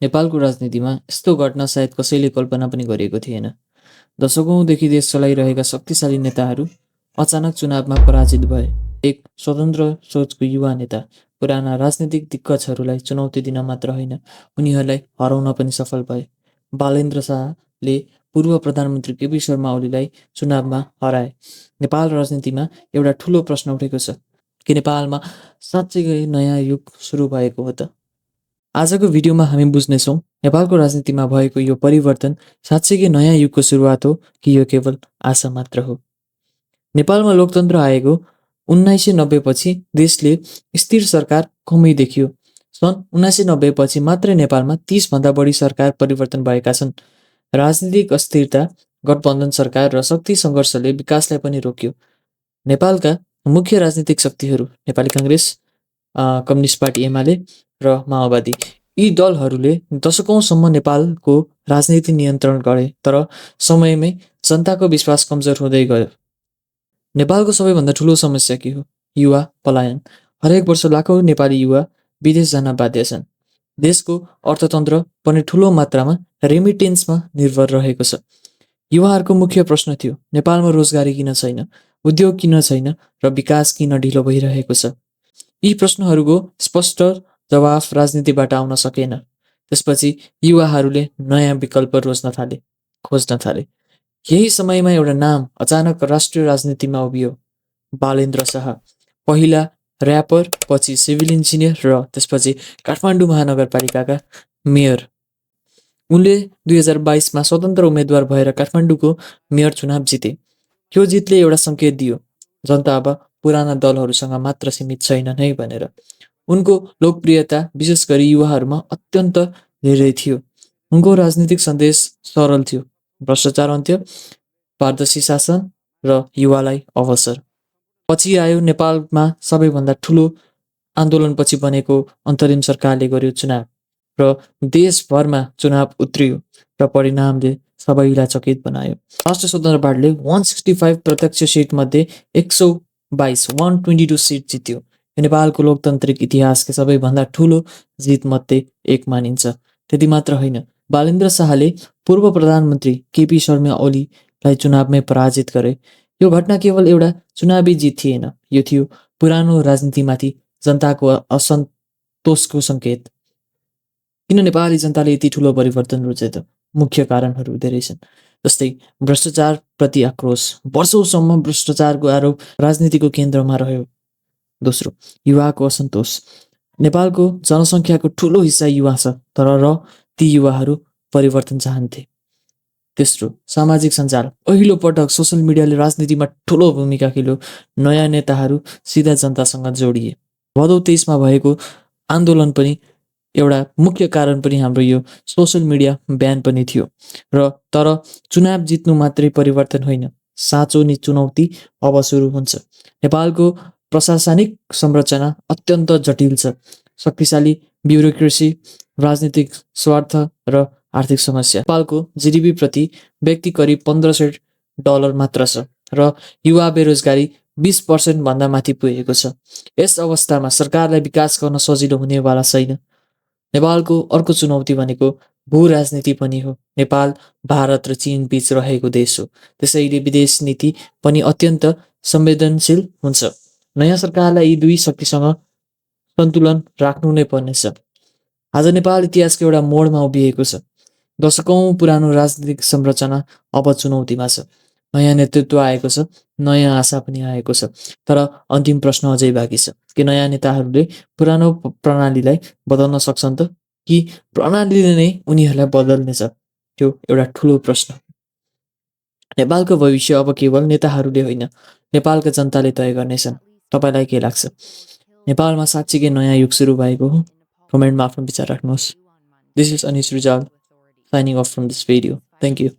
नेपालको राजनीतिमा यस्तो घटना सायद कसैले कल्पना पनि गरेको थिएन। दशकौंदेखि देश चलाइरहेका शक्तिशाली नेताहरू अचानक चुनावमा पराजित भए। एक स्वतन्त्र सोचको युवा नेता पुराना राजनीतिक दिग्गजहरूलाई चुनौती दिन मात्र होइन, उनीहरूलाई हराउन पनि सफल भए। बालेन्द्र शाहले पूर्व प्रधानमन्त्री केपी शर्मा ओलीलाई चुनावमा हराए। नेपाल राजनीतिमा एउटा ठूलो प्रश्न उठेको छ कि नेपालमा साँच्चै नयाँ युग सुरु भएको हो त? आजको भिडियोमा हामी बुझ्नेछौँ नेपालको राजनीतिमा भएको यो परिवर्तन साँच्चैकै नयाँ युगको सुरुवात हो कि यो केवल आशा मात्र हो। नेपालमा लोकतन्त्र आएको 1990 पछि देशले स्थिर सरकार कमै देखियो। सन् 1990 पछि मात्रै नेपालमा 30 भन्दा बढी सरकार परिवर्तन भएका छन्। राजनीतिक अस्थिरता, गठबन्धन सरकार र शक्ति सङ्घर्षले विकासलाई पनि रोक्यो। नेपालका मुख्य राजनीतिक शक्तिहरू नेपाली काङ्ग्रेस, कम्युनिस्ट पार्टी एमाले र माओवादी, यी दलहरूले दशकौंसम्म नेपालको राजनीति नियन्त्रण गरे, तर समयमै जनताको विश्वास कमजोर हुँदै गयो। नेपालको सबैभन्दा ठूलो समस्या के हो? युवा पलायन। हरेक वर्ष लाखौँ नेपाली युवा विदेश जान बाध्य छन्। देशको अर्थतन्त्र पनि ठूलो मात्रामा रेमिटेन्समा निर्भर रहेको छ। युवाहरूको मुख्य प्रश्न थियो, नेपालमा रोजगारी किन छैन, उद्योग किन छैन र विकास किन ढिलो भइरहेको छ? यी प्रश्नहरूको स्पष्ट जवाफ राजनीतिबाट आउन सकेन। त्यसपछि युवाहरूले नयाँ विकल्प खोज्न थाले। यही समयमा एउटा नाम अचानक राष्ट्रिय राजनीतिमा उभियो, बालेन्द्र शाह। पहिला र्यापर, पछि सिभिल इन्जिनियर र त्यसपछि काठमाडौँ महानगरपालिकाका मेयर। उनले 2022मा स्वतन्त्र उम्मेद्वार भएर काठमाडौँको मेयर चुनाव जिते। यो जितले एउटा सङ्केत दियो, जनता अब पुराना दलहरूसँग मात्र सीमित छैन नै भनेर। उनको लोकप्रियता विशेष गरी युवाहरूमा अत्यन्त धेरै थियो। उनको राजनीतिक सन्देश सरल थियो, भ्रष्टाचार अन्त्य, पारदर्शी शासन र युवालाई अवसर। पछि आयो नेपालमा सबैभन्दा ठूलो आन्दोलनपछि बनेको अन्तरिम सरकारले गर्यो चुनाव र देशभरमा चुनाव उत्रियो र परिणामले सबैलाई चकित बनायो। राष्ट्रिय स्वतन्त्र पार्टीले 165 प्रत्यक्ष सिटमध्ये 122 सिट जित्यो। यो नेपालको लोकतान्त्रिक इतिहासकै सबैभन्दा ठूलो जितमध्ये एक मानिन्छ। त्यति मात्र होइन, बालेन्द्र शाहले पूर्व प्रधानमन्त्री केपी शर्मा ओलीलाई चुनावमै पराजित गरे। यो घटना केवल एउटा चुनावी जित थिएन, यो थियो पुरानो राजनीतिमाथि जनताको असन्तोषको सङ्केत। किन नेपाली जनताले यति ठूलो परिवर्तन रोजे त? मुख्य कारणहरू धेरै छन्, जस्तै भ्रष्टाचारप्रति आक्रोश। वर्षौंसम्म भ्रष्टाचारको आरोप राजनीतिको केन्द्रमा रह्यो। दोस्रो, युवाको असन्तोष। नेपालको जनसङ्ख्याको ठूलो हिस्सा युवा छ, तर ती युवाहरू परिवर्तन चाहन्थे। तेस्रो, सामाजिक सञ्जाल। पहिलो पटक सोसल मिडियाले राजनीतिमा ठूलो भूमिका खेल्यो। नयाँ नेताहरू सिधा जनतासँग जोडिए। भदौ 23मा भएको आन्दोलन पनि एउटा मुख्य कारण पनि हाम्रो यो सोसल मिडिया ब्यान पनि थियो। तर चुनाव जित्नु मात्रै परिवर्तन होइन, साँचो नि चुनौती अब सुरु हुन्छ। नेपालको प्रशासनिक संरचना अत्यन्त जटिल छ। शक्तिशाली ब्युरोक्रेसी, राजनीतिक स्वार्थ र आर्थिक समस्या। नेपालको जिडिपी प्रति व्यक्ति करिब $1500 मात्र छ र युवा बेरोजगारी 20% भन्दा माथि पुगेको छ। यस अवस्थामा सरकारलाई विकास गर्न सजिलो हुनेवाला छैन। नेपालको अर्को चुनौती भनेको भू राजनीति पनि हो। नेपाल भारत र चीन बीच रहेको देश हो, त्यसैले विदेश नीति पनि अत्यन्त संवेदनशील हुन्छ। नयाँ सरकारलाई यी दुई शक्तिसँग सन्तुलन राख्नु नै पर्नेछ। आज नेपाल इतिहासको एउटा मोडमा उभिएको छ। दशकौं पुरानो राजनीतिक संरचना अब चुनौतीमा छ। नयाँ नेतृत्व आएको छ, नयाँ आशा पनि आएको छ, तर अन्तिम प्रश्न अझै बाँकी छ कि नयाँ नेताहरूले पुरानो प्रणालीलाई बदल्न सक्छन् त, कि प्रणालीले नै उनीहरूलाई बदल्नेछ? त्यो एउटा ठूलो प्रश्न। नेपालको भविष्य अब केवल नेताहरूले होइन, नेपालका जनताले तय गर्नेछन्। तपाईलाई के लाग्छ? नेपालमा साँच्चीकै नयाँ युग सुरु भएको हो? कमेन्टमा आफ्नो विचार राख्नुहोस्। This is Anis Rizal signing off from this video. Thank you.